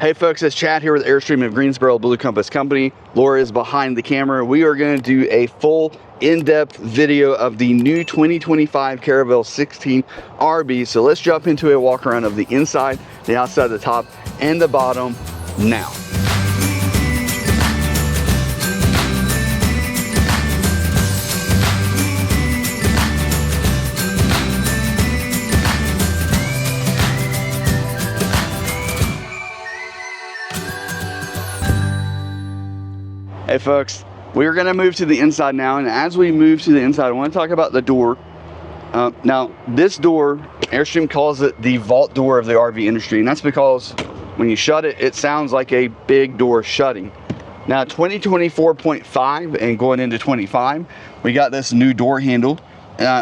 Hey folks, it's Chad here with Airstream of Greensboro Blue Compass Company. Laura is behind the camera. We are going to do a full in-depth video of the new 2025 Caravel 16RB. So let's jump into a walk around of the inside, the outside, the top, and the bottom now. Hey folks, we're going to move to the inside now, and as we move to the inside, I want to talk about the door. Now, this door, Airstream calls it the vault door of the RV industry, and that's because when you shut it, it sounds like a big door shutting. Now, 2024.5 and going into 25, we got this new door handle.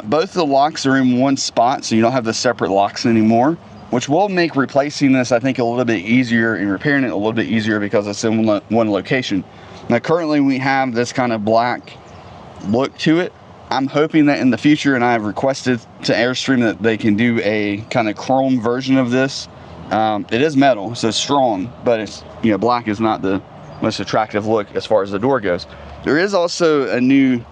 Both the locks are in one spot, so you don't have the separate locks anymore, which will make replacing this, I think, a little bit easier and repairing it a little bit easier because it's in one location. Now currently we have this kind of black look to it. I'm hoping that in the future, and I've requested to Airstream that they can do a kind of chrome version of this. It is metal, so it's strong, but it's, you know, black is not the most attractive look as far as the door goes. There is also a new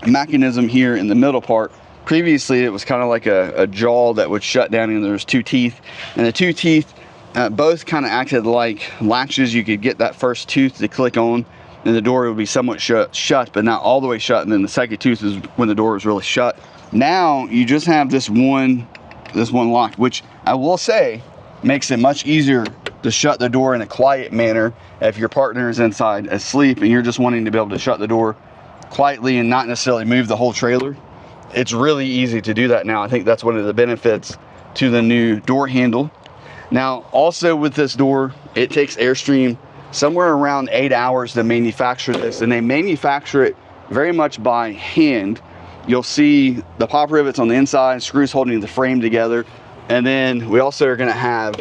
mechanism here in the middle part. Previously it was kind of like a jaw that would shut down, and there's two teeth, and the two teeth both kind of acted like latches. You could get that first tooth to click on and the door would be somewhat shut, but not all the way shut, and then the second tooth is when the door is really shut. Now you just have this one lock, which I will say makes it much easier to shut the door in a quiet manner if your partner is inside asleep and you're just wanting to be able to shut the door quietly and not necessarily move the whole trailer. It's really easy to do that now. I think that's one of the benefits to the new door handle. Now also with this door, it takes Airstream somewhere around 8 hours to manufacture this, and they manufacture it very much by hand. You'll see the pop rivets on the inside, screws holding the frame together, and then we also are going to have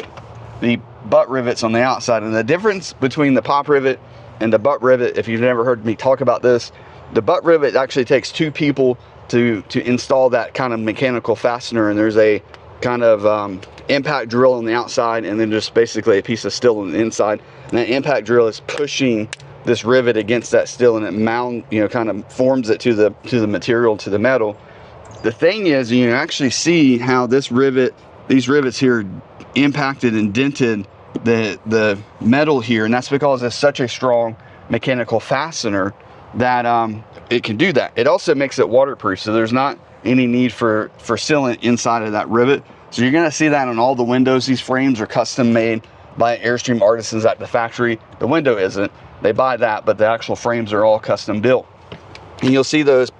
the butt rivets on the outside. And the difference between the pop rivet and the butt rivet, if you've never heard me talk about this, the butt rivet actually takes two people to install that kind of mechanical fastener, and there's a kind of impact drill on the outside, and then just basically a piece of steel on the inside, and that impact drill is pushing this rivet against that steel, and it kind of forms it to the material, to the metal. The thing is, you actually see how these rivets here impacted and dented the metal here, and that's because it's such a strong mechanical fastener that it can do that. It also makes it waterproof, so there's not any need for sealant inside of that rivet. So you're going to see that on all the windows. These frames are custom made by Airstream artisans at the factory. The window isn't. They buy that, but the actual frames are all custom built. And you'll see those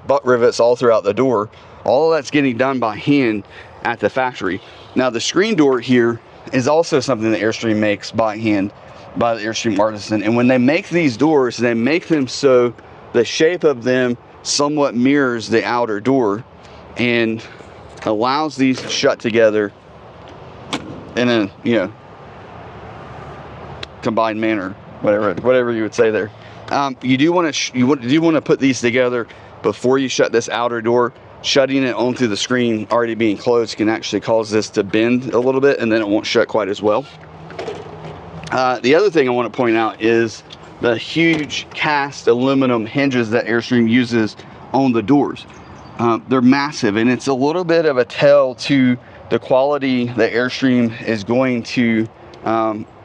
butt rivets all throughout the door. All of that's getting done by hand at the factory. Now the screen door here is also something that Airstream makes by hand by the Airstream artisan. And when they make these doors, they make them so the shape of them somewhat mirrors the outer door and allows these to shut together in a, you know, combined manner, whatever you would say there. You do want to put these together before you shut this outer door. Shutting it onto the screen already being closed can actually cause this to bend a little bit, and then it won't shut quite as well. The other thing I want to point out is the huge cast aluminum hinges that Airstream uses on the doors. They're massive, and it's a little bit of a tell to the quality that Airstream is going to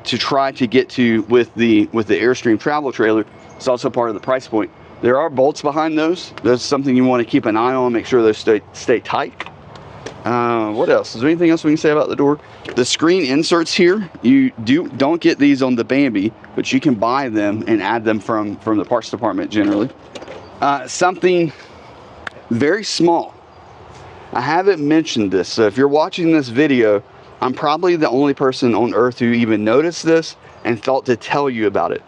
try to get to with the Airstream travel trailer. It's also part of the price point. There are bolts behind those. That's something you want to keep an eye on, make sure those stay tight. What else? Is there anything else we can say about the door? The screen inserts here, you don't get these on the Bambi, but you can buy them and add them from the parts department generally. Something very small. I haven't mentioned this, so if you're watching this video, I'm probably the only person on earth who even noticed this and thought to tell you about it.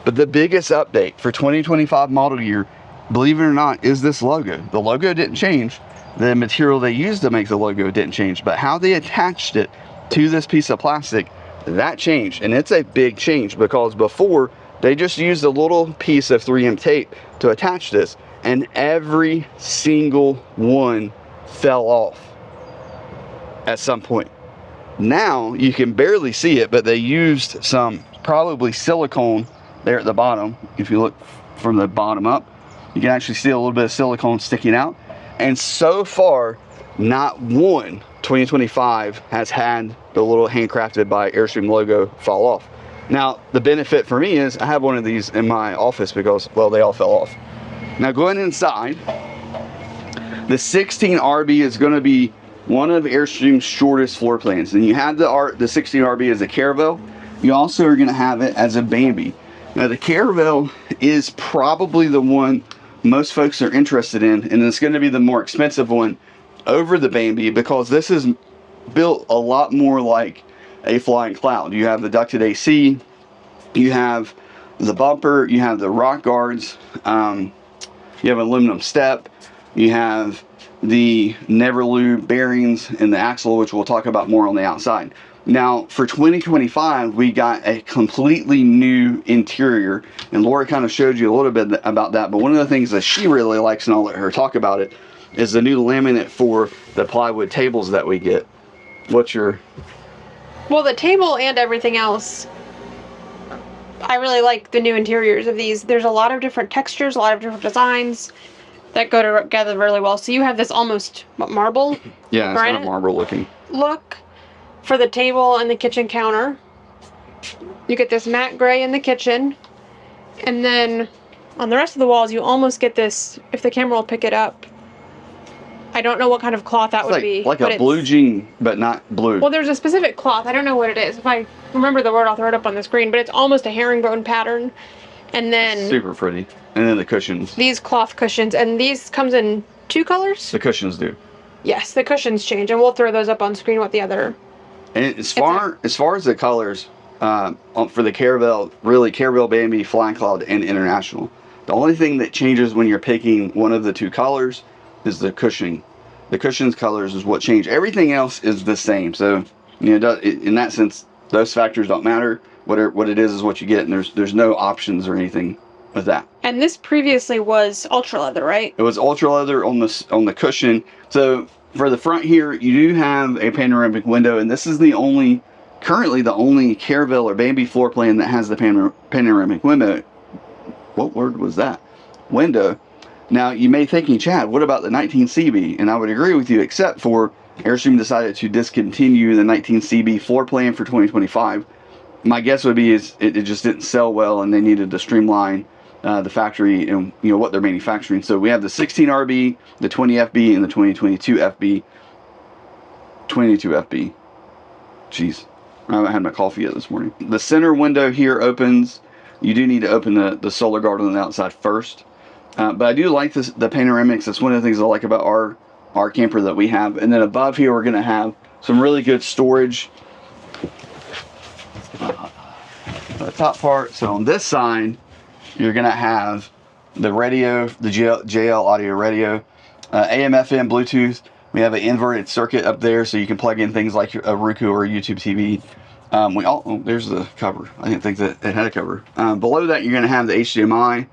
But the biggest update for 2025 model year, believe it or not, is this logo. The logo didn't change. The material they used to make the logo didn't change, but how they attached it to this piece of plastic, that changed. And it's a big change, because before they just used a little piece of 3M tape to attach this, and every single one fell off at some point. Now you can barely see it, but they used some probably silicone there at the bottom. If you look from the bottom up, you can actually see a little bit of silicone sticking out. And so far, not one 2025 has had the little handcrafted by Airstream logo fall off. Now, the benefit for me is I have one of these in my office because, well, they all fell off. Now, going inside, the 16RB is going to be one of Airstream's shortest floor plans. And you have the 16RB as a Caravel. You also are going to have it as a Bambi. Now, the Caravel is probably the one most folks are interested in, and it's going to be the more expensive one over the Bambi because this is built a lot more like a flying cloud. You have the ducted AC, you have the bumper, you have the rock guards, you have aluminum step, you have the never lube bearings in the axle, which we'll talk about more on the outside. Now for 2025 we got a completely new interior, and Laura kind of showed you a little bit about that, but one of the things that she really likes, and I'll let her talk about it, is the new laminate for the plywood tables that we get. What's your... Well, the table and everything else, I really like the new interiors of these. There's a lot of different textures, a lot of different designs that go together really well. So you have this almost marble, yeah, it's kind of marble looking look for the table and the kitchen counter. You get this matte gray in the kitchen, and then on the rest of the walls you almost get this, if the camera will pick it up, I don't know what kind of cloth that would be. Like a blue jean, but not blue. Well, there's a specific cloth. I don't know what it is. If I remember the word, I'll throw it up on the screen. But it's almost a herringbone pattern. And then... super pretty. And then the cushions. These cloth cushions. And these comes in 2 colors? The cushions do. Yes, the cushions change. And we'll throw those up on screen what the other... And as far as the colors, for the Caravel, really Caravel, Bambi, Flying Cloud, and International, the only thing that changes when you're picking one of the 2 colors is the cushioning. The cushion's colors is what change. Everything else is the same. So, you know, in that sense, those factors don't matter. What it is what you get, and there's no options or anything with that. And this previously was ultra leather, right? It was ultra leather on the cushion. So for the front here, you do have a panoramic window, and this is currently the only Caravel or Bambi floor plan that has the panoramic window. What word was that? Window. Now, you may thinking, Chad, what about the 19CB? And I would agree with you, except for Airstream decided to discontinue the 19CB floor plan for 2025. My guess would be is it just didn't sell well, and they needed to streamline the factory and what they're manufacturing. So we have the 16RB, the 20FB, and the 2022 FB. 22FB. Jeez, I haven't had my coffee yet this morning. The center window here opens. You do need to open the solar guard on the outside first. But I do like the panoramics. That's one of the things I like about our camper that we have. And then above here, we're going to have some really good storage. The top part. So on this side, you're going to have the radio, the JL audio radio, AM, FM, Bluetooth. We have an inverted circuit up there, so you can plug in things like a Roku or a YouTube TV. There's the cover. I didn't think that it had a cover. Below that, you're going to have the HDMI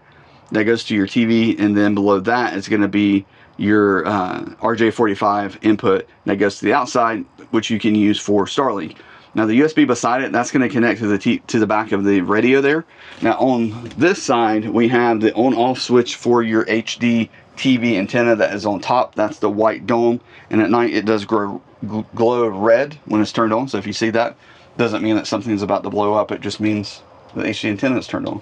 that goes to your TV, and then below that is going to be your RJ45 input that goes to the outside, which you can use for Starlink. Now the USB beside it, that's going to connect to the back of the radio there. Now on this side, we have the on-off switch for your HD TV antenna that is on top. That's the white dome, and at night it does glow red when it's turned on. So if you see that, doesn't mean that something's about to blow up. It just means the HD antenna is turned on.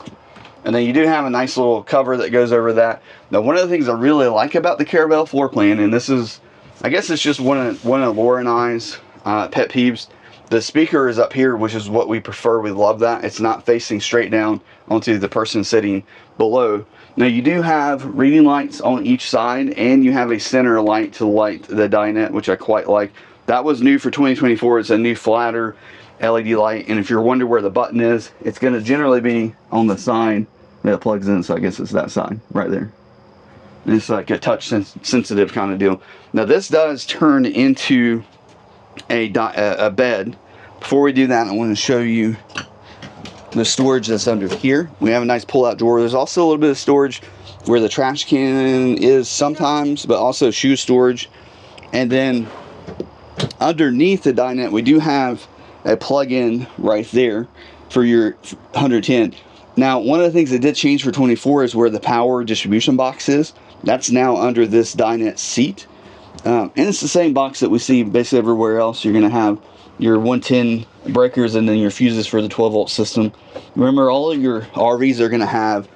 And then you do have a nice little cover that goes over that. Now, one of the things I really like about the Caravel floor plan, and this is, I guess it's just one of Laura and I's pet peeves. The speaker is up here, which is what we prefer. We love that. It's not facing straight down onto the person sitting below. Now, you do have reading lights on each side, and you have a center light to light the dinette, which I quite like. That was new for 2024. It's a new flatter LED light, and if you're wondering where the button is, it's going to generally be on the side that plugs in, so I guess it's that side right there. And it's like a touch sensitive kind of deal. Now this does turn into a bed. Before we do that, I want to show you the storage that's under here. We have a nice pull-out drawer. There's also a little bit of storage where the trash can is sometimes, but also shoe storage. And then underneath the dinette, we do have a plug-in right there for your 110. Now, one of the things that did change for 24 is where the power distribution box is. That's now under this dinette seat. And it's the same box that we see basically everywhere else. You're going to have your 110 breakers and then your fuses for the 12-volt system. Remember, all of your RVs are going to have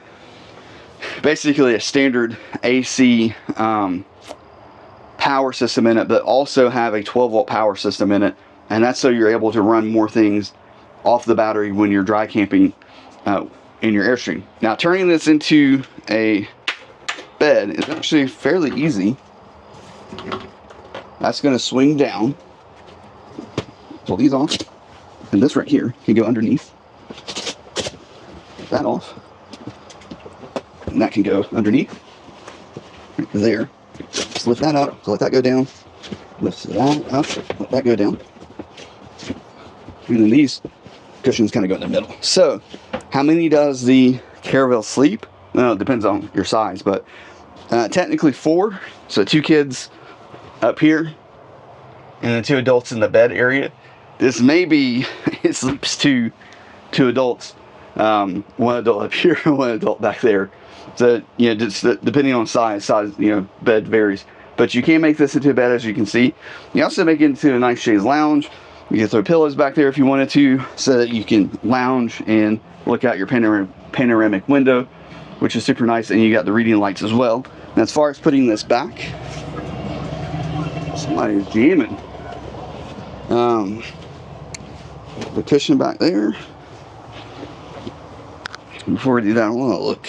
basically a standard AC power system in it, but also have a 12-volt power system in it. And that's so you're able to run more things off the battery when you're dry camping in your Airstream. Now, turning this into a bed is actually fairly easy. That's going to swing down. Pull these off. And this right here can go underneath. Get that off. And that can go underneath. Right there. Just lift that up. So let that go down. Lift that up. Let that go down. And then these cushions kind of go in the middle. So, how many does the Caravel sleep? Well, it depends on your size, but technically 4. So 2 kids up here, and then 2 adults in the bed area. This may be, it sleeps 2 adults, 1 adult up here, 1 adult back there. So, you know, just depending on size, you know, bed varies. But you can make this into a bed, as you can see. You also make it into a nice chaise lounge. You can throw pillows back there if you wanted to, so that you can lounge and look out your panoramic window, which is super nice. And you got the reading lights as well. And as far as putting this back, somebody's jamming. The cushion back there. Before we do that, I want to look.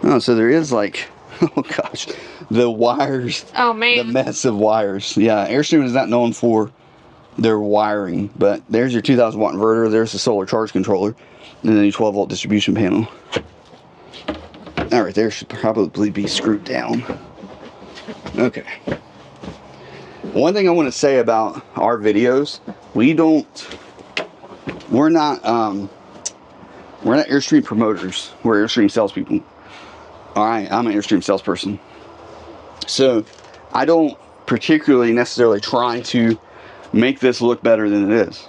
Oh, so there is like, oh gosh, the wires. Oh man. The mess of wires. Yeah, Airstream is not known for their wiring, but there's your 2,000 watt inverter. There's the solar charge controller, and then your 12-volt distribution panel. That right there should probably be screwed down. Okay. One thing I want to say about our videos, we're not Airstream promoters. We're Airstream salespeople. Alright, I'm an Airstream salesperson. So, I don't particularly necessarily try to make this look better than it is.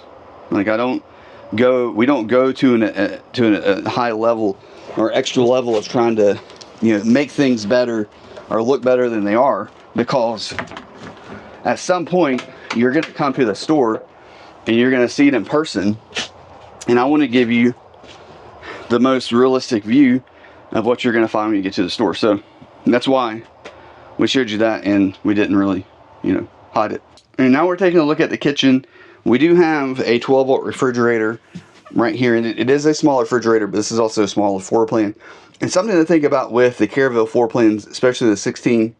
Like, we don't go to a high level or extra level of trying to, you know, make things better or look better than they are, because at some point you're going to come to the store and you're going to see it in person, and I want to give you the most realistic view of what you're going to find when you get to the store. So that's why we showed you that, and we didn't really, you know, hide it. And now we're taking a look at the kitchen. We do have a 12-volt refrigerator right here, and it is a smaller refrigerator, but this is also a smaller floor plan. And something to think about with the Caravel floor plans, especially the 16,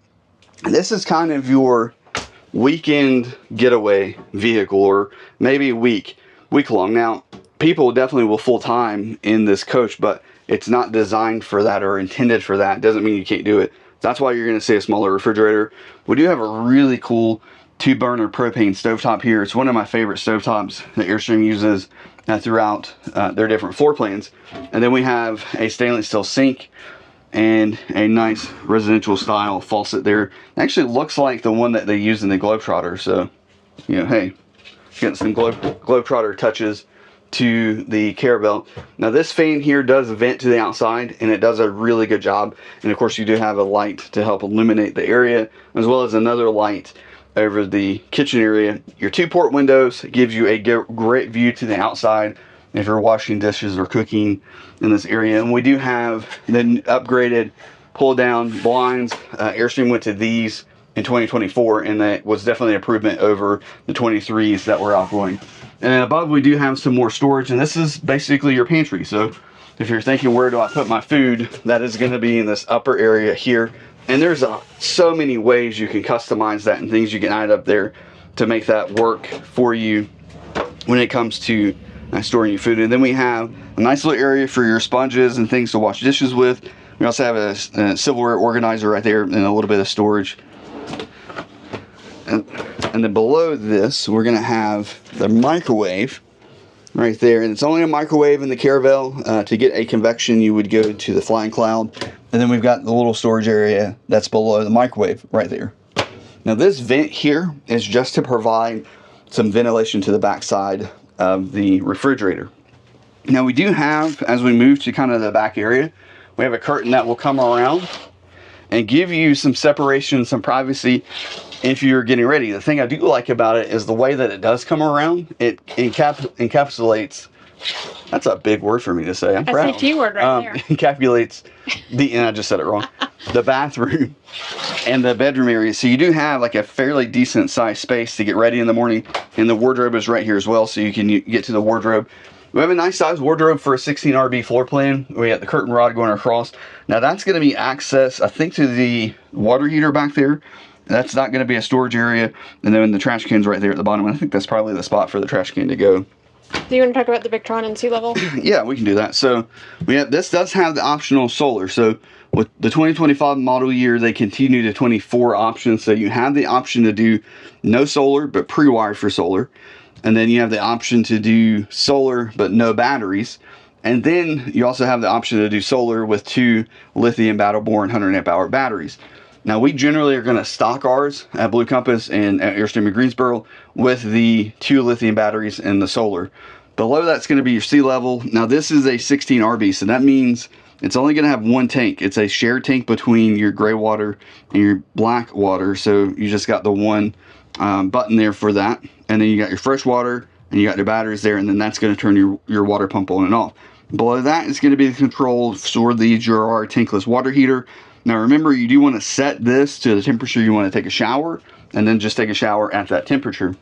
this is kind of your weekend getaway vehicle, or maybe a week long. Now, people definitely will full time in this coach, but it's not designed for that or intended for that. Doesn't mean you can't do it. That's why you're going to see a smaller refrigerator. We do have a really cool 2-burner propane stovetop here. It's one of my favorite stovetops that Airstream uses throughout their different floor plans. And then we have a stainless steel sink and a nice residential style faucet there. It actually looks like the one that they use in the Globetrotter. So, you know, hey, getting some Globetrotter touches to the Caravel. Now, this fan here does vent to the outside, and it does a really good job. And of course, you do have a light to help illuminate the area, as well as another light over the kitchen area. Your 2-port windows gives you a great view to the outside if you're washing dishes or cooking in this area. And we do have the upgraded pull-down blinds. Airstream went to these in 2024, and that was definitely an improvement over the 23s that were outgoing. And then above, we do have some more storage, and this is basically your pantry. So if you're thinking, where do I put my food, that is going to be in this upper area here. And there's so many ways you can customize that and things you can add up there to make that work for you when it comes to storing your food. And then we have a nice little area for your sponges and things to wash dishes with. We also have a silverware organizer right there and a little bit of storage. And then below this, we're going to have the microwave right there. And it's only a microwave in the Caravel. To get a convection, you would go to the Flying Cloud. And then we've got the little storage area that's below the microwave right there. Now this vent here is just to provide some ventilation to the back side of the refrigerator. Now we do have, as we move to kind of the back area, we have a curtain that will come around and give you some separation, some privacy if you're getting ready. The thing I do like about it is the way that it does come around. It encapsulates, that's a big word for me to say, I'm proud. SAT word right there. Encapsulates and I just said it wrong, the bathroom and the bedroom area. So you do have like a fairly decent sized space to get ready in the morning, and the wardrobe is right here as well, so you can get to the wardrobe. We have a nice size wardrobe for a 16RB floor plan. We got the curtain rod going across. Now that's going to be access, I think, to the water heater back there. That's not going to be a storage area. And then the trash can's right there at the bottom. I think that's probably the spot for the trash can to go. Do you want to talk about the Victron and sea level? Yeah, we can do that. So this does have the optional solar. So with the 2025 model year, they continue to 24 options. So you have the option to do no solar, but pre-wired for solar. And then you have the option to do solar, but no batteries. And then you also have the option to do solar with 2 lithium battle-borne 100 amp hour batteries. Now we generally are going to stock ours at Blue Compass and at Airstream in Greensboro with the 2 lithium batteries and the solar. Below that's going to be your sea level. Now this is a 16RB, so that means it's only going to have 1 tank. It's a shared tank between your gray water and your black water. So you just got the one button there for that. And then you got your fresh water and you got your batteries there, and then that's going to turn your water pump on and off. Below that is going to be the control for the Gerard tankless water heater. Now remember, you do want to set this to the temperature you want to take a shower, and then just take a shower at that temperature.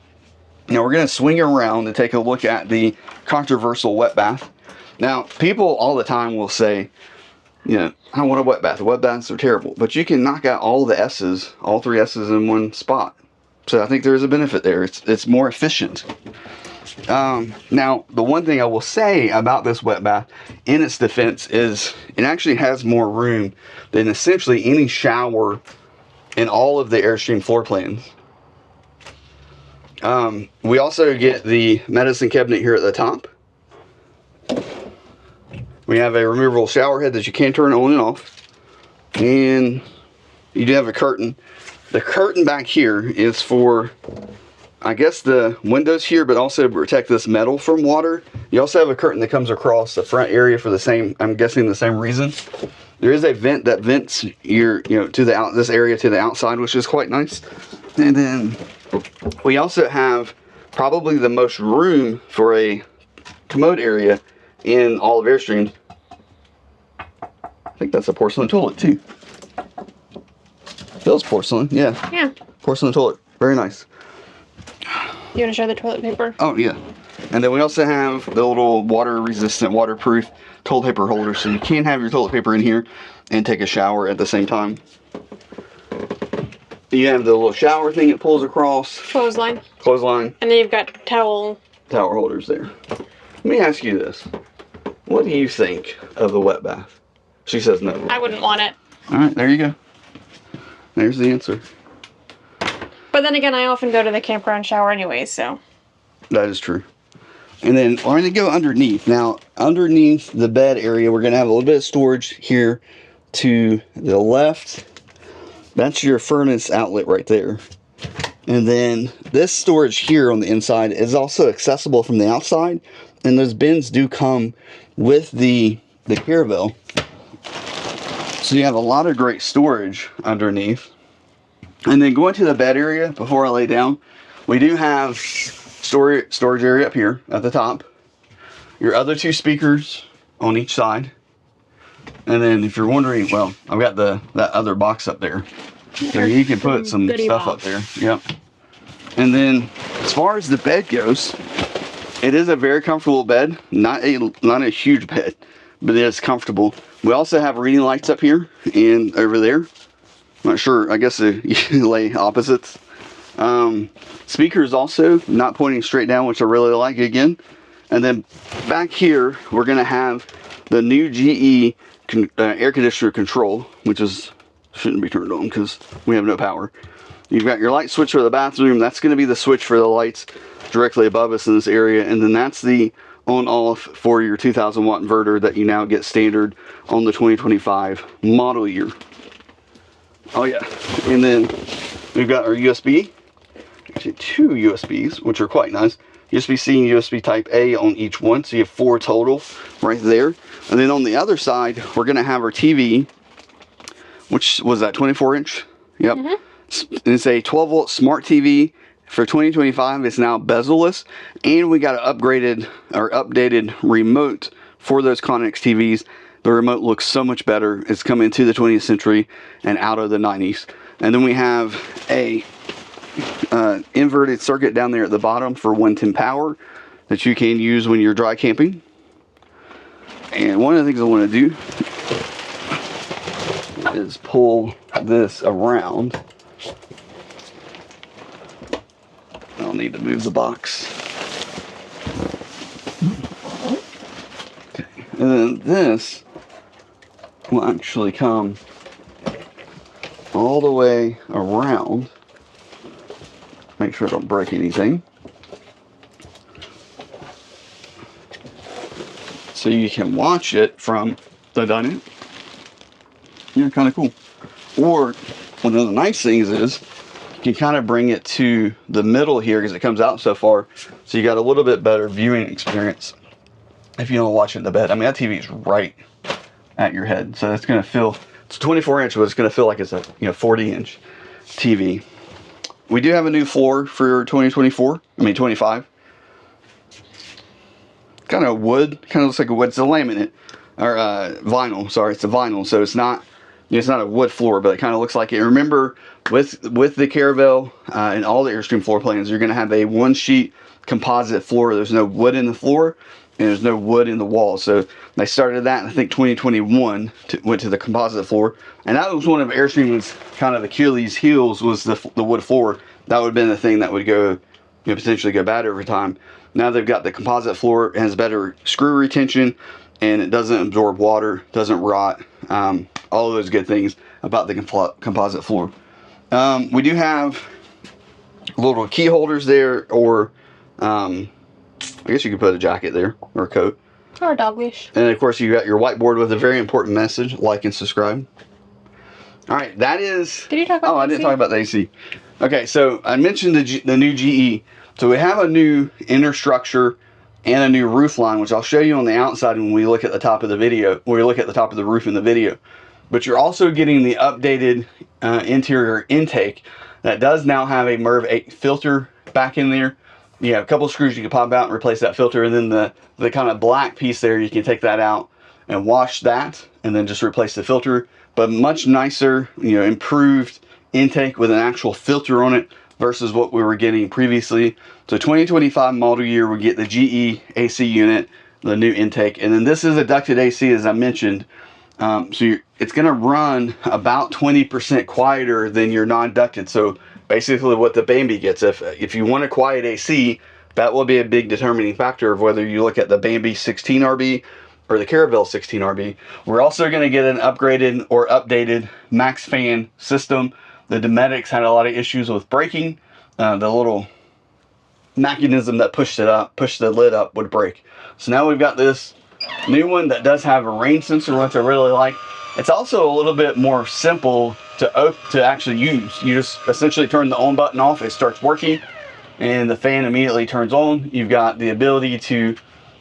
Now we're going to swing around and take a look at the controversial wet bath. Now people all the time will say, you know, I want a wet bath. Wet baths are terrible, but you can knock out all the S's, all 3 S's in one spot. So I think there's a benefit there. It's more efficient. Now, the one thing I will say about this wet bath, in its defense, is it actually has more room than essentially any shower in all of the Airstream floor plans. We also get the medicine cabinet here at the top. We have a removable shower head that you can turn on and off. And you do have a curtain. The curtain back here is for, I guess, the windows here, but also to protect this metal from water. You also have a curtain that comes across the front area for the same, I'm guessing, the same reason. There is a vent that vents your, to the this area to the outside, which is quite nice. And then we also have probably the most room for a commode area in all of Airstream. I think that's a porcelain toilet too. Feels porcelain, yeah. Yeah. Porcelain toilet, very nice. You want to show the toilet paper? Oh yeah. And then we also have the little water resistant, waterproof toilet paper holder, so you can have your toilet paper in here and take a shower at the same time. You have the little shower thing it pulls across. Clothesline. Clothesline. And then you've got towel holders there. Let me ask you this. What do you think of the wet bath? She says no. I wouldn't want it. Alright, there you go. There's the answer. But then again, I often go to the campground shower anyway, so. That is true. And then we're going to go underneath. Now, underneath the bed area, we're going to have a little bit of storage here to the left. That's your furnace outlet right there. And then this storage here on the inside is also accessible from the outside. And those bins do come with the Caravel. So you have a lot of great storage underneath. And then going to the bed area, before I lay down, we do have storage area up here at the top. Your other 2 speakers on each side. And then if you're wondering, well, I've got that other box up there. So you can put some stuff up there. Yep. And then as far as the bed goes, it is a very comfortable bed. Not a huge bed, but it is comfortable. We also have reading lights up here and over there. I'm not sure, I guess you lay opposites. Speakers also not pointing straight down, which I really like again. And then back here, we're going to have the new GE air conditioner control, which shouldn't be turned on because we have no power. You've got your light switch for the bathroom. That's going to be the switch for the lights directly above us in this area. And then that's the on-off for your 2,000 watt inverter that you now get standard on the 2025 model year. Oh yeah. And then We've got our USB, actually 2 USBs, which are quite nice. USB-C and USB Type A on each one, so you have 4 total right there. And then on the other side, we're going to have our TV, which was that 24-inch. Yep. It's a 12-volt smart TV for 2025. It's now bezel-less, and we got an upgraded or updated remote for those Connex TVs. The remote looks so much better. It's coming into the 20th century and out of the 90s. And then we have a inverted circuit down there at the bottom for 110 power that you can use when you're dry camping. And one of the things I want to do is pull this around. I'll need to move the box. Okay. And then this will actually come all the way around. Make sure I don't break anything. So you can watch it from the dining. Yeah, kind of cool. Or one of the nice things is you can kind of bring it to the middle here because it comes out so far. So you got a little bit better viewing experience if you don't watch it in the bed. I mean, that TV is right at your head. So it's going to feel, it's 24-inch, but it's going to feel like it's a 40-inch TV. We do have a new floor for 25. Kind of wood, kind of looks like a wood. It's a laminate or vinyl. Sorry, it's a vinyl, so it's not a wood floor, but it kind of looks like it. Remember, with the Caravel and all the Airstream floor plans, you're going to have a 1-sheet composite floor. There's no wood in the floor, and there's no wood in the wall. So they started that in, I think, 2021. Went to the composite floor, and that was one of Airstream's kind of Achilles' heels, was the wood floor. That would have been the thing that would go, potentially go bad over time. Now they've got the composite floor. It has better screw retention, and it doesn't absorb water, doesn't rot. All of those good things about the composite floor. We do have little key holders there, or I guess you could put a jacket there or a coat. Or a dog leash. And of course, you got your whiteboard with a very important message: like and subscribe. All right, that is. Did you talk about? Oh, I didn't talk about the AC. Okay, so I mentioned the new GE. So we have a new inner structure and a new roof line, which I'll show you on the outside when we look at the top of the video. When we look at the top of the roof in the video. But you're also getting the updated interior intake that does now have a MERV 8 filter back in there. You have a couple of screws you can pop out and replace that filter, and then the kind of black piece there, you can take that out and wash that and then just replace the filter. But much nicer, improved intake with an actual filter on it versus what we were getting previously. So 2025 model year, we get the GE AC unit, the new intake, and then this is a ducted AC, as I mentioned. So it's going to run about 20% quieter than your non-ducted. So basically what the Bambi gets, if you want a quiet AC, that will be a big determining factor of whether you look at the Bambi 16RB or the Caravel 16RB. We're also going to get an upgraded or updated max fan system. The Dometics had a lot of issues with breaking. The little mechanism that pushed the lid up would break. So now we've got this new one that does have a rain sensor, which I really like. It's also a little bit more simple to actually use. You just essentially turn the on button off, it starts working, and the fan immediately turns on. You've got the ability to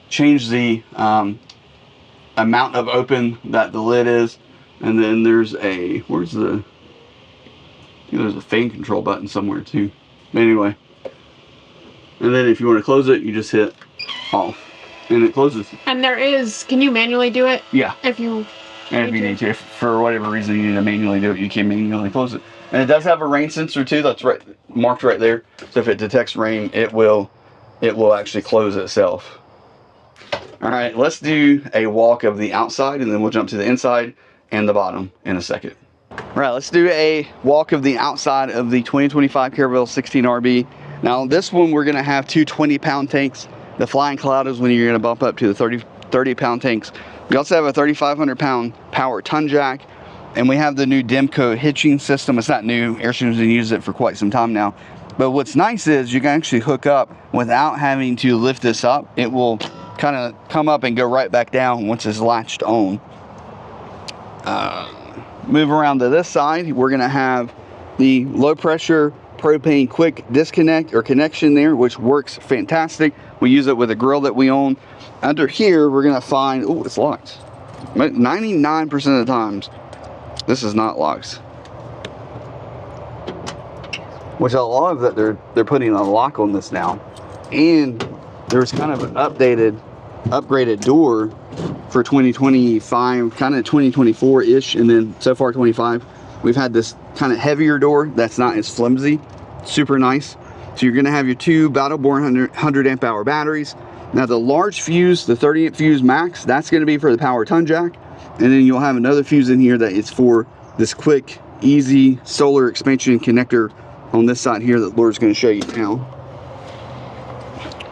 change the amount of open that the lid is, and then there's a there's a fan control button somewhere too. Anyway, and then if you want to close it, you just hit off and it closes. And can you manually do it? Yeah. If you need to. If for whatever reason you need to manually do it, you can manually close it. And it does have a rain sensor too. That's right, marked right there. So if it detects rain, it will actually close itself. All right, let's do a walk of the outside, and then we'll jump to the inside and the bottom in a second. All right, let's do a walk of the outside of the 2025 Caravel 16RB. Now this one, we're gonna have two 20-pound tanks. The Flying Cloud is when you're gonna bump up to the 30-pound tanks. We also have a 3,500-pound power ton jack, and we have the new Demco hitching system. It's not new, Airstream's been using it for quite some time now. But what's nice is you can actually hook up without having to lift this up. It will kind of come up and go right back down once it's latched on. Move around to this side, we're gonna have the low pressure propane quick disconnect or connection there, which works fantastic. We use it with a grill that we own. Under here, we're gonna find, oh, it's locked. 99% of the times, this is not locked. Which I love that they're putting a lock on this now. And there's kind of an upgraded door for 2025, kind of 2024-ish, and then so far 25. We've had this kind of heavier door that's not as flimsy, super nice. So you're gonna have your two Battle-Born 100 amp hour batteries. Now the large fuse, the 30 amp fuse max, that's gonna be for the power ton jack. And then you'll have another fuse in here that is for this quick, easy solar expansion connector on this side here that Laura's gonna show you now.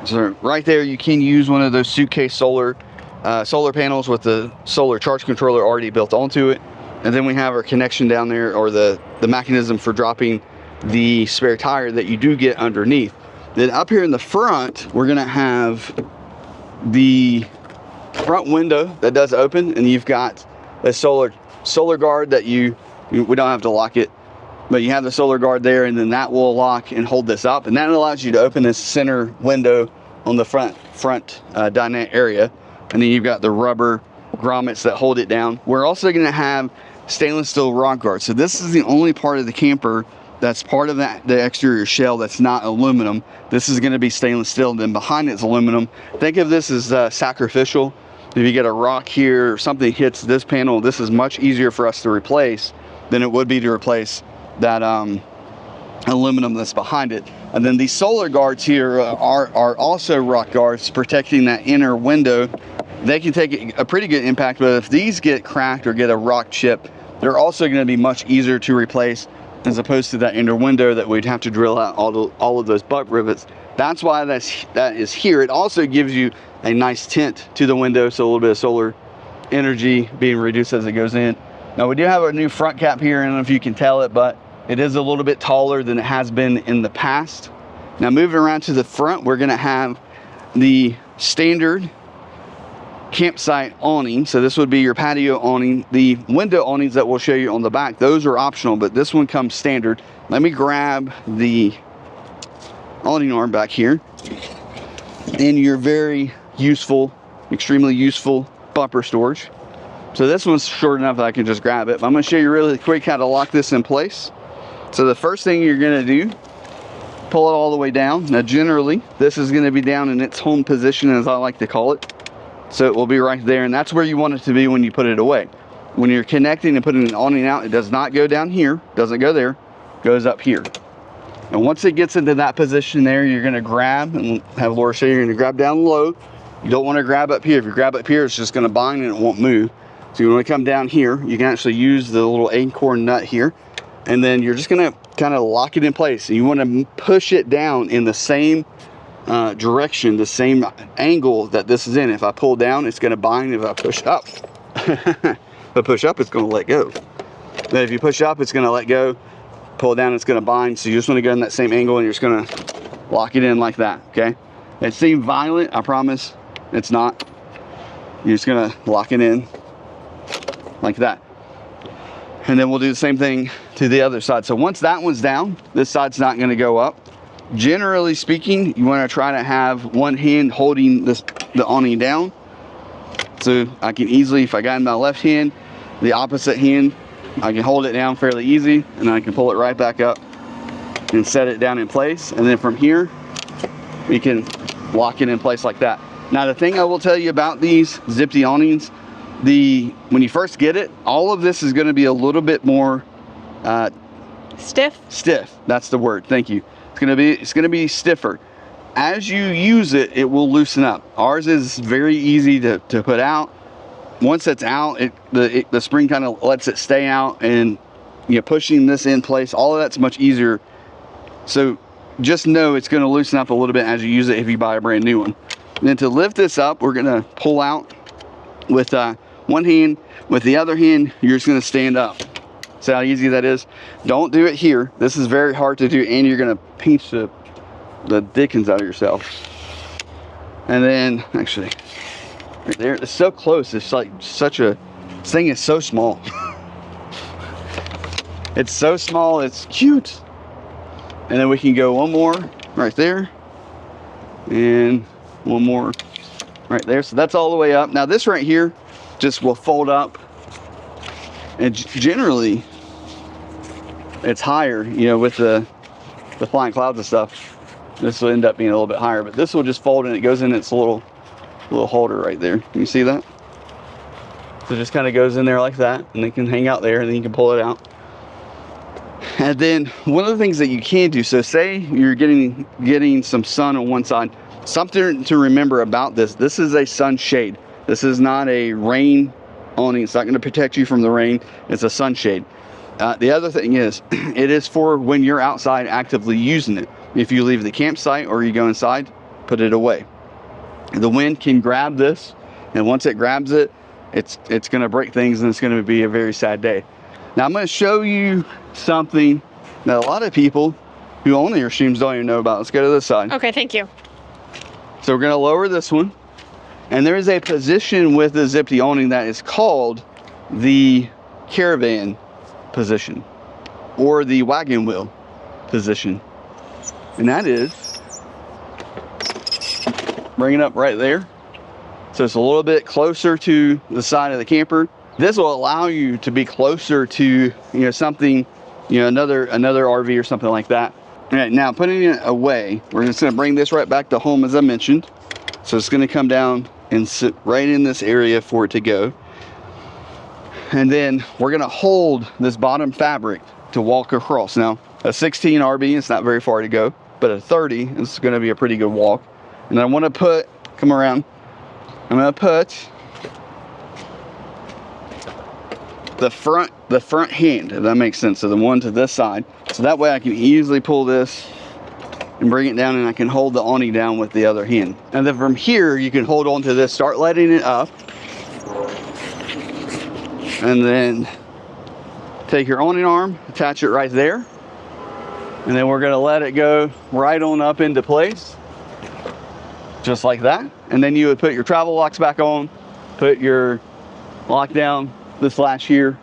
So right there, you can use one of those suitcase solar panels with the solar charge controller already built onto it. And then we have our connection down there, or the mechanism for dropping the spare tire that you do get underneath. Then up here in the front, we're gonna have the front window that does open, and you've got a solar guard that we don't have to lock it, but you have the solar guard there, and then that will lock and hold this up, and that allows you to open this center window on the front dinette area. And then you've got the rubber grommets that hold it down. We're also going to have stainless steel rock guards. So this is the only part of the camper that's part of the exterior shell that's not aluminum. This is going to be stainless steel, and then behind it's aluminum. Think of this as sacrificial. If you get a rock here or something hits this panel, this is much easier for us to replace than it would be to replace that aluminum that's behind it. And then these solar guards here are also rock guards protecting that inner window. They can take a pretty good impact, but if these get cracked or get a rock chip, they're also going to be much easier to replace as opposed to that inner window that we'd have to drill out all of those butt rivets. That's why that is here. It also gives you a nice tint to the window, so a little bit of solar energy being reduced as it goes in. Now we do have a new front cap here. I don't know if you can tell it, but it is a little bit taller than it has been in the past. Now moving around to the front, we're gonna have the standard campsite awning. So this would be your patio awning. The window awnings that we'll show you on the back, those are optional, but this one comes standard. Let me grab the awning arm back here. And your very useful, extremely useful bumper storage. So this one's short enough that I can just grab it. But I'm gonna show you really quick how to lock this in place. So the first thing you're gonna do, pull it all the way down. Now generally, this is gonna be down in its home position, as I like to call it. So it will be right there, and that's where you want it to be when you put it away. When you're connecting and putting an awning out, it does not go down here, doesn't go there, goes up here. And once it gets into that position there, you're gonna grab, and have Laura show you, you're gonna grab down low. You don't wanna grab up here. If you grab up here, it's just gonna bind and it won't move. So you wanna come down here. You can actually use the little acorn nut here, and then you're just gonna kind of lock it in place. And you wanna push it down in the same direction, the same angle that this is in. If I pull down, it's going to bind. If I push up, if I push up, it's going to let go. But if you push up, it's going to let go. Pull down, it's going to bind. So you just want to go in that same angle, and you're just going to lock it in like that. Okay. It seems violent, I promise. It's not. You're just going to lock it in like that. And then we'll do the same thing to the other side. So once that one's down, this side's not going to go up. Generally speaking, you want to try to have one hand holding the awning down. So I can easily, if I got in my left hand, the opposite hand, I can hold it down fairly easy, and I can pull it right back up and set it down in place. And then from here, we can lock it in place like that. Now the thing I will tell you about these Zipty awnings, when you first get it, all of this is going to be a little bit more stiff. That's the word. Thank you. It's gonna be stiffer. As you use it, it will loosen up. Ours is very easy to put out. Once it's out, the spring kind of lets it stay out, and pushing this in place, all of that's much easier. So just know it's going to loosen up a little bit as you use it if you buy a brand new one. And then to lift this up, we're going to pull out with one hand. With the other hand, you're just going to stand up. See how easy that is? Don't do it here. This is very hard to do, and you're going to pinch the dickens out of yourself. And then, actually, right there, it's so close. It's like this thing is so small. It's so small, it's cute. And then we can go one more right there. And one more right there. So that's all the way up. Now this right here just will fold up. And generally, it's higher, you know, with the flying clouds and stuff. This will end up being a little bit higher, but this will just fold and it goes in its little holder right there. Can you see that? So it just kind of goes in there like that, and it can hang out there, and then you can pull it out. And then one of the things that you can do, so say you're getting some sun on one side, something to remember about this is a sunshade. This is not a rain awning. It's not going to protect you from the rain. It's a sunshade. The other thing is, it is for when you're outside actively using it. If you leave the campsite or you go inside, put it away. The wind can grab this, and once it grabs it, it's going to break things, and it's going to be a very sad day. Now I'm going to show you something that a lot of people who own Airstreams don't even know about. Let's go to this side. Okay, thank you. So we're going to lower this one, and there is a position with the Zipty awning that is called the caravan position or the wagon wheel position, and that is, bring it up right there, so it's a little bit closer to the side of the camper. This will allow you to be closer to, you know, something, you know, another RV or something like that. All right, now putting it away, we're just going to bring this right back to home as I mentioned. So it's going to come down and sit right in this area for it to go. And then we're going to hold this bottom fabric to walk across. Now a 16RB, it's not very far to go, but a 30 is going to be a pretty good walk. And I want to put, come around, I'm going to put the front hand, if that makes sense, so the one to this side, so that way I can easily pull this and bring it down, and I can hold the awning down with the other hand. And then from here you can hold on to this, start letting it up, and then take your awning arm, attach it right there, and then we're going to let it go right on up into place, just like that. And then you would put your travel locks back on, put your lock down this latch here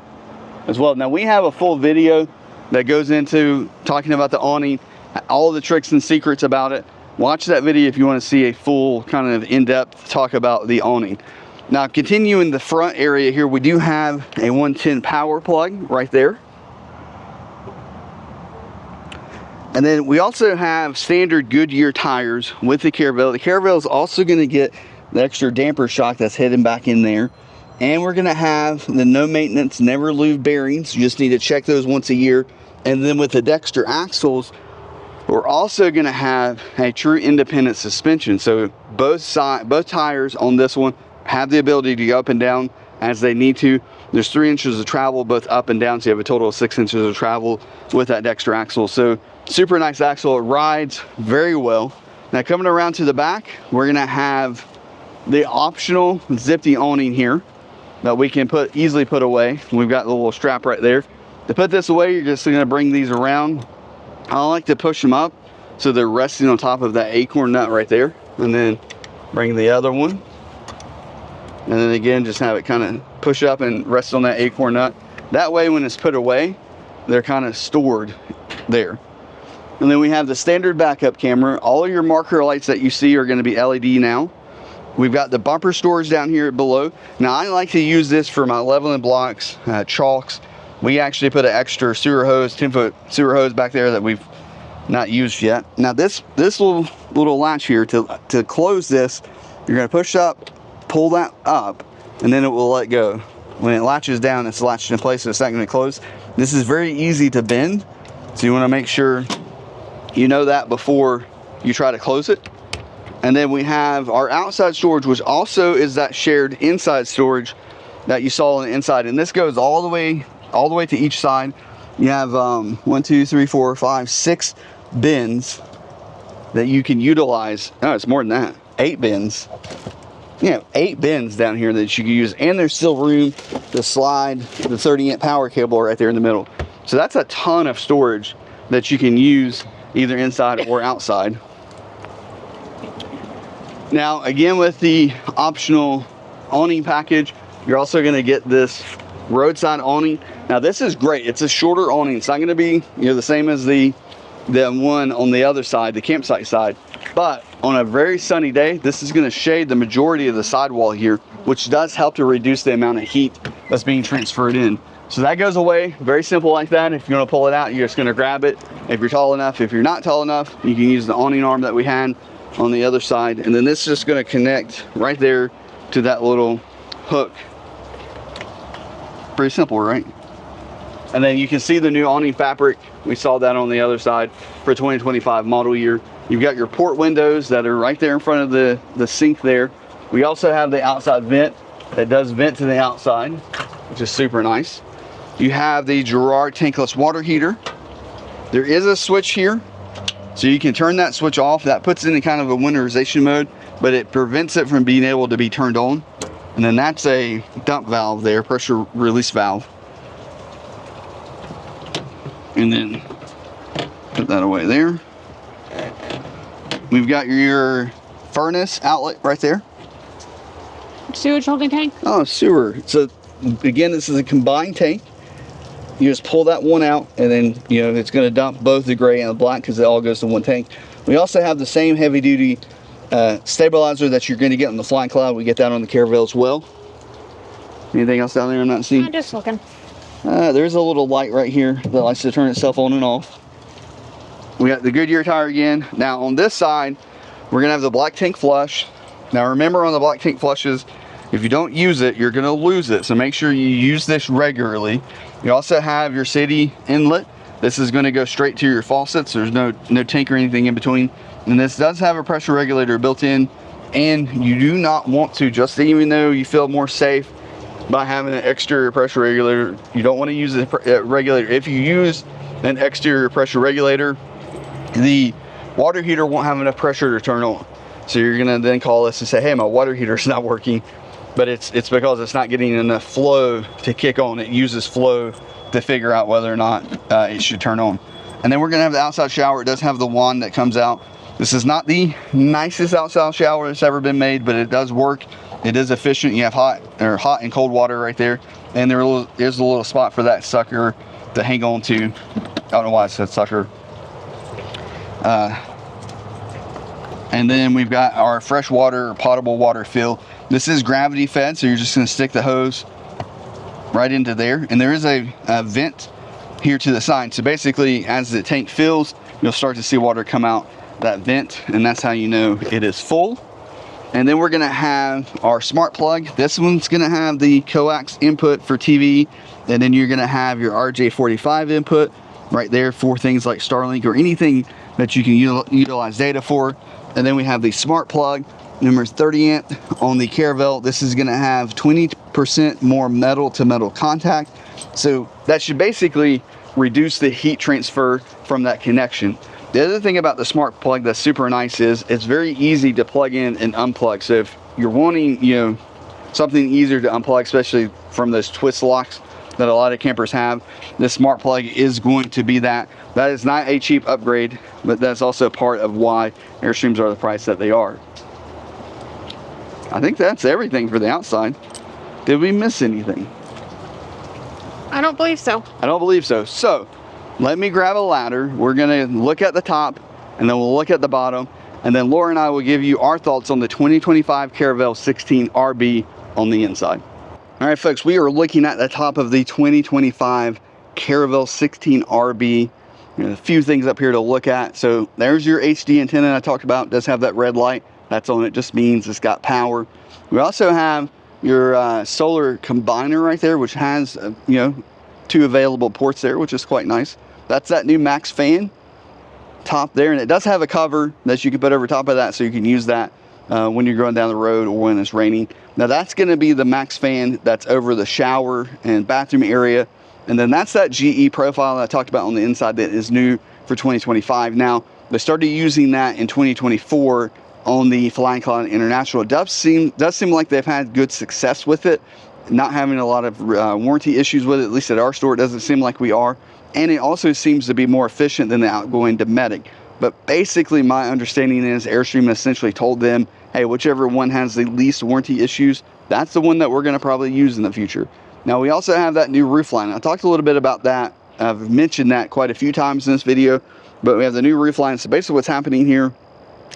as well. Now we have a full video that goes into talking about the awning, all the tricks and secrets about it. Watch that video if you want to see a full kind of in-depth talk about the awning. Now continuing the front area here, we do have a 110 power plug right there. And then we also have standard Goodyear tires with the Caravel. The Caravel is also going to get the extra damper shock that's hidden back in there. And we're going to have the no maintenance, never lube bearings. You just need to check those once a year. And then with the Dexter axles, we're also going to have a true independent suspension. So both tires on this one have the ability to go up and down as they need to. There's 3 inches of travel both up and down, so you have a total of 6 inches of travel with that Dexter axle. So super nice axle. It rides very well. Now coming around to the back, we're going to have the optional Zipty awning here that we can easily put away. We've got the little strap right there. To put this away, you're just going to bring these around. I like to push them up so they're resting on top of that acorn nut right there, and then bring the other one, and then again just have it kind of push up and rest on that acorn nut. That way when it's put away, they're kind of stored there. And then we have the standard backup camera. All of your marker lights that you see are going to be LED now. We've got the bumper storage down here below. Now I like to use this for my leveling blocks, chalks. We actually put an extra sewer hose, 10-foot sewer hose back there that we've not used yet. Now this little latch here, to close this, you're going to push up, pull that up, and then it will let go. When it latches down, it's latched in place, so it's not going to close. This is very easy to bend, so you want to make sure you know that before you try to close it. And then we have our outside storage, which also is that shared inside storage that you saw on the inside, and this goes all the way to each side. You have 1, 2, 3, 4, 5, 6 bins that you can utilize. Oh, it's more than that. 8 bins. You have 8 bins down here that you can use, and there's still room to slide the 30-amp power cable right there in the middle. So that's a ton of storage that you can use either inside or outside. Now again, with the optional awning package, you're also going to get this roadside awning. Now this is great. It's a shorter awning. It's not going to be, you know, the same as the one on the other side, the campsite side. But on a very sunny day, this is going to shade the majority of the sidewall here, which does help to reduce the amount of heat that's being transferred in. So that goes away. Very simple like that. If you're going to pull it out, you're just going to grab it. If you're tall enough, if you're not tall enough, you can use the awning arm that we had on the other side. And then this is just going to connect right there to that little hook. Pretty simple, right? And then you can see the new awning fabric. We saw that on the other side for 2025 model year. You've got your port windows that are right there in front of the sink there. We also have the outside vent that does vent to the outside, which is super nice. You have the Girard tankless water heater. There is a switch here, so you can turn that switch off. That puts it in kind of a winterization mode, but it prevents it from being able to be turned on. And then that's a dump valve there, pressure release valve. And then put that away there. We've got your furnace outlet right there. Sewage holding tank? Oh, sewer. So again, this is a combined tank. You just pull that one out, and then, you know, it's going to dump both the gray and the black because it all goes to one tank. We also have the same heavy duty stabilizer that you're going to get on the Flying Cloud. We get that on the Caravel as well. Anything else down there I'm not seeing? I'm just looking. There's a little light right here that likes to turn itself on and off. We got the Goodyear tire again. Now on this side, we're going to have the black tank flush. Now remember, on the black tank flushes, if you don't use it, you're going to lose it. So make sure you use this regularly. You also have your city inlet. This is going to go straight to your faucets. There's no tank or anything in between. And this does have a pressure regulator built in. And you do not want to, just even though you feel more safe by having an exterior pressure regulator, you don't want to use a regulator. If you use an exterior pressure regulator, the water heater won't have enough pressure to turn on. So you're going to then call us and say, hey, my water heater's not working. But it's because it's not getting enough flow to kick on. It uses flow to figure out whether or not it should turn on. And then we're going to have the outside shower. It does have the wand that comes out. This is not the nicest outside shower that's ever been made, but it does work. It is efficient. You have hot and cold water right there. And there is a little spot for that sucker to hang on to. I don't know why I said sucker. And then we've got our freshwater or potable water fill. This is gravity fed, so you're just going to stick the hose right into there. And there is a vent here to the side. So basically, as the tank fills, you'll start to see water come out that vent, and that's how you know it is full. And then we're going to have our smart plug. This one's going to have the coax input for TV, and then you're going to have your RJ45 input right there for things like Starlink or anything that you can utilize data for. And then we have the smart plug, number 30 amp on the Caravel. This is going to have 20% more metal to metal contact. So that should basically reduce the heat transfer from that connection. The other thing about the smart plug that's super nice is it's very easy to plug in and unplug. So if you're wanting, you know, something easier to unplug, especially from those twist locks that a lot of campers have, this smart plug is going to be that. That is not a cheap upgrade, but that's also part of why Airstreams are the price that they are. I think that's everything for the outside. Did we miss anything? I don't believe so. I don't believe so. So let me grab a ladder. We're going to look at the top, and then we'll look at the bottom, and then Laura and I will give you our thoughts on the 2025 Caravel 16RB on the inside. All right, folks, we are looking at the top of the 2025 Caravel 16RB. A few things up here to look at. So there's your HD antenna I talked about. It does have that red light that's on it, just means it's got power. We also have your solar combiner right there, which has you know, 2 available ports there, which is quite nice. That's that new max fan top there, and it does have a cover that you can put over top of that, so you can use that when you're going down the road or when it's raining. Now that's going to be the max fan that's over the shower and bathroom area. And then that's that GE profile that I talked about on the inside that is new for 2025. Now, they started using that in 2024 on the Flying Cloud International. It does seem like they've had good success with it, not having a lot of warranty issues with it, at least at our store. It doesn't seem like we are. And it also seems to be more efficient than the outgoing Dometic. But basically, my understanding is Airstream essentially told them, hey, whichever one has the least warranty issues, that's the one that we're going to probably use in the future. Now we also have that new roof line. I talked a little bit about that. I've mentioned that quite a few times in this video, but we have the new roof line. So basically what's happening here,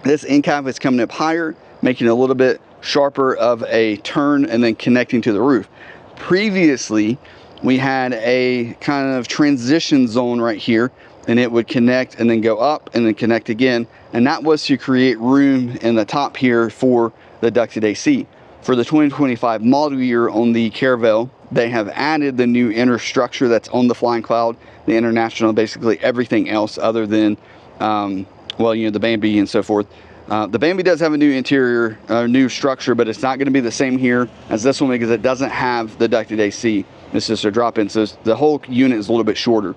this end cap is coming up higher, making it a little bit sharper of a turn and then connecting to the roof. Previously, we had a kind of transition zone right here, and it would connect and then go up and then connect again. And that was to create room in the top here for the ducted AC. For the 2025 model year on the Caravel, they have added the new inner structure that's on the Flying Cloud, the International, basically everything else other than, well, you know, the Bambi and so forth. The Bambi does have a new interior, new structure, but it's not going to be the same here as this one because it doesn't have the ducted AC. It's just a drop-in, so the whole unit is a little bit shorter.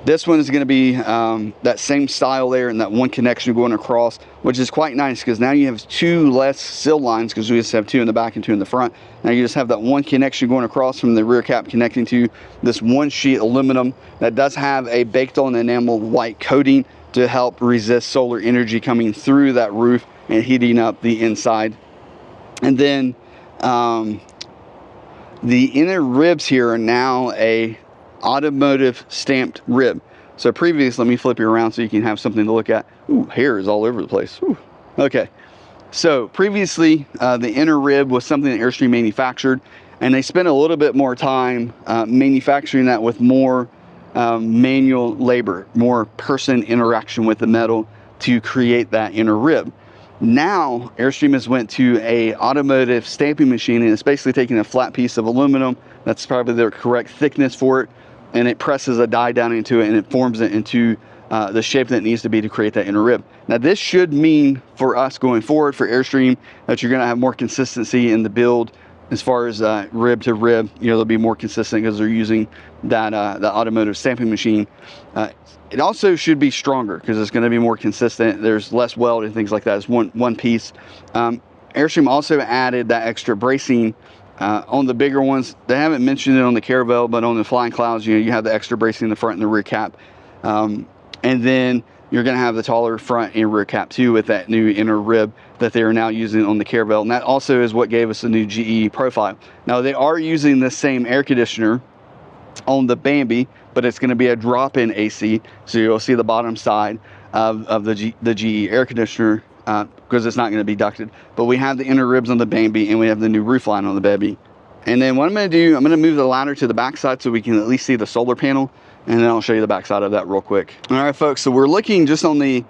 This one is going to be that same style there and that one connection going across, which is quite nice because now you have two less sill lines because we just have two in the back and two in the front. Now you just have that one connection going across from the rear cap connecting to this one sheet aluminum that does have a baked on enamel white coating to help resist solar energy coming through that roof and heating up the inside. And then the inner ribs here are now a automotive stamped rib. So previous, let me flip you around so you can have something to look at. Ooh, hair is all over the place. Ooh. Okay, so previously the inner rib was something that Airstream manufactured, and they spent a little bit more time manufacturing that with more manual labor, more person interaction with the metal to create that inner rib. Now Airstream has went to a automotive stamping machine, and it's basically taking a flat piece of aluminum that's probably the correct thickness for it, and it presses a die down into it and it forms it into the shape that it needs to be to create that inner rib. Now this should mean for us going forward for Airstream that you're going to have more consistency in the build as far as rib to rib. You know, they'll be more consistent because they're using that the automotive stamping machine. It also should be stronger because it's going to be more consistent. There's less weld and things like that. It's one piece. Airstream also added that extra bracing on the bigger ones. They haven't mentioned it on the Caravel, but on the Flying Clouds, you know, you have the extra bracing in the front and the rear cap. And then you're going to have the taller front and rear cap too with that new inner rib that they are now using on the Caravel. And that also is what gave us the new GE profile. Now they are using the same air conditioner on the Bambi, but it's going to be a drop-in AC. So you'll see the bottom side of the GE air conditioner because it's not going to be ducted. But we have the inner ribs on the Bambi, and we have the new roof line on the Bambi. And then what I'm going to do, I'm going to move the ladder to the back side so we can at least see the solar panel, and then I'll show you the back side of that real quick. All right, folks, so we're looking just on the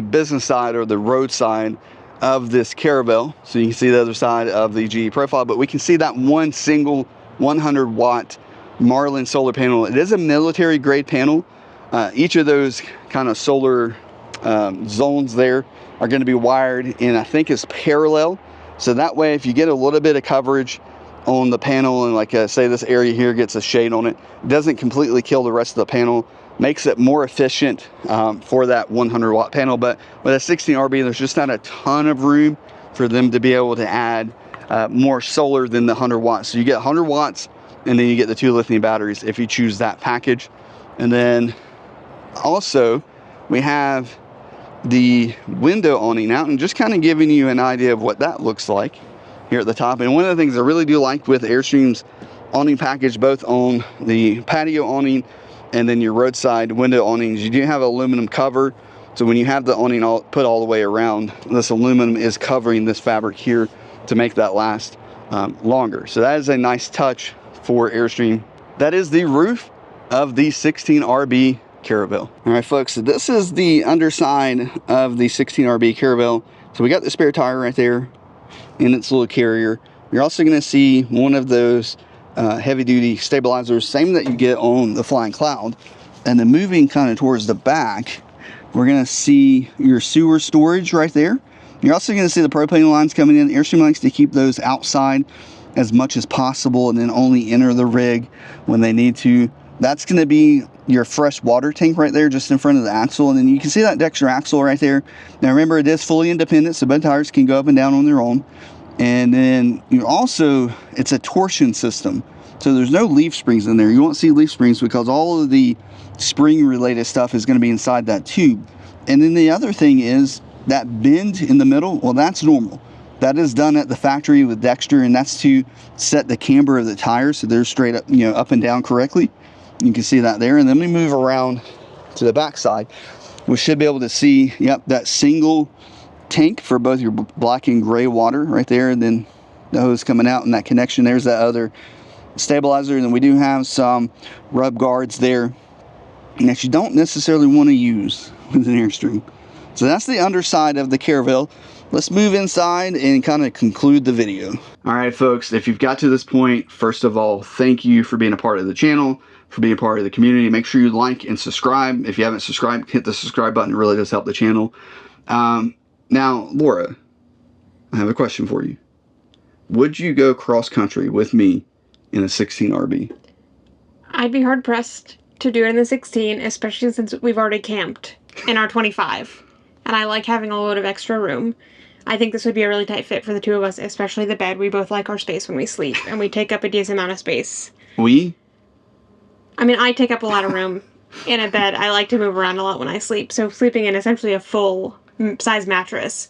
business side or the road side of this Caravel. So you can see the other side of the GE profile, but we can see that one single 100 watt Marlin solar panel. It is a military grade panel. Each of those kind of solar zones there are going to be wired in, I think it's parallel. So that way, if you get a little bit of coverage on the panel, and like say this area here gets a shade on it, it doesn't completely kill the rest of the panel, makes it more efficient for that 100 watt panel. But with a 16RB, there's just not a ton of room for them to be able to add more solar than the 100 watts. So you get 100 watts, and then you get the 2 lithium batteries if you choose that package. And then also we have the window awning out, and just kind of giving you an idea of what that looks like here at the top. And one of the things I really do like with Airstream's awning package, both on the patio awning and then your roadside window awnings, you do have aluminum cover. So when you have the awning put all the way around, this aluminum is covering this fabric here to make that last longer. So that is a nice touch for Airstream. That is the roof of the 16RB Caravel. All right, folks, so this is the underside of the 16RB Caravel. So we got the spare tire right there in its little carrier. You're also going to see one of those heavy duty stabilizers, same that you get on the Flying Cloud. And then moving kind of towards the back, we're going to see your sewer storage right there. You're also going to see the propane lines coming in. Airstream likes to keep those outside as much as possible and then only enter the rig when they need to. That's going to be your fresh water tank right there just in front of the axle. And then you can see that Dexter axle right there. Now remember, it is fully independent, so both tires can go up and down on their own. And then you also, it's a torsion system. So there's no leaf springs in there. You won't see leaf springs because all of the spring related stuff is going to be inside that tube. And then the other thing is that bend in the middle, well, that's normal. That is done at the factory with Dexter, and that's to set the camber of the tires so they're straight up, you know, up and down correctly. You can see that there. And then we move around to the back side. We should be able to see, yep, that single tank for both your black and gray water right there, and then the hose coming out, and that connection, there's that other stabilizer. And then we do have some rub guards there that you don't necessarily want to use with an Airstream. So that's the underside of the Caravel. Let's move inside and kind of conclude the video. All right, folks, if you've got to this point, first of all, thank you for being a part of the channel, for being a part of the community. Make sure you like and subscribe. If you haven't subscribed, hit the subscribe button. It really does help the channel. Now, Laura, I have a question for you. Would you go cross-country with me in a 16RB? I'd be hard-pressed to do it in the 16, especially since we've already camped in our 25. And I like having a load of extra room. I think this would be a really tight fit for the two of us, especially the bed. We both like our space when we sleep, and we take up a decent amount of space. We? I mean, I take up a lot of room in a bed. I like to move around a lot when I sleep, so sleeping in essentially a full-size mattress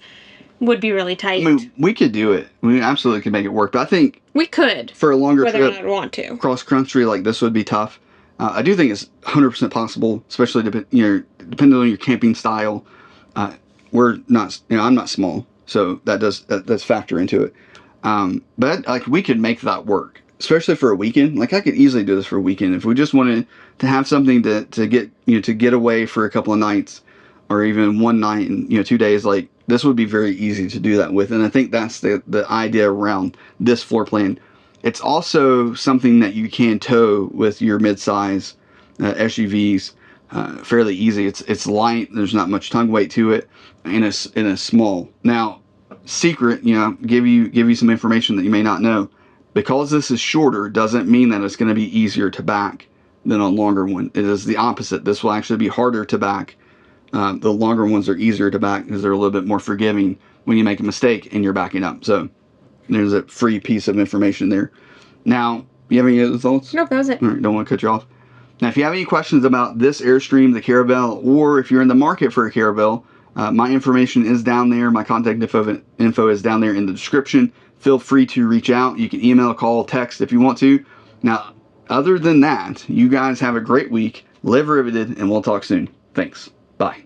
would be really tight. I mean, we could do it. We absolutely could make it work, but I think... We could. For a longer whether trip, or not I'd want to. Cross-country like this would be tough. I do think it's 100% possible, especially depending on your camping style. We're not, I'm not small, so that does factor into it. But like we could make that work, especially for a weekend. Like I could easily do this for a weekend if we just wanted to have something to get away for a couple of nights, or even one night and 2 days. Like this would be very easy to do that with, and I think that's the idea around this floor plan. It's also something that you can tow with your mid-size SUVs fairly easy. It's light. There's not much tongue weight to it, in a small. Now, secret, give you some information that you may not know. Because this is shorter, doesn't mean that it's going to be easier to back than a longer one. It is the opposite. This will actually be harder to back. The longer ones are easier to back because they're a little bit more forgiving when you make a mistake and you're backing up. So there's a free piece of information there. Now, you have any other thoughts? Nope, that was it. All right, don't want to cut you off. Now, if you have any questions about this Airstream, the Caravel, or if you're in the market for a Caravel, my information is down there. My contact info is down there in the description. Feel free to reach out. You can email, call, text if you want to. Now, other than that, you guys have a great week. Live riveted, and we'll talk soon. Thanks. Bye.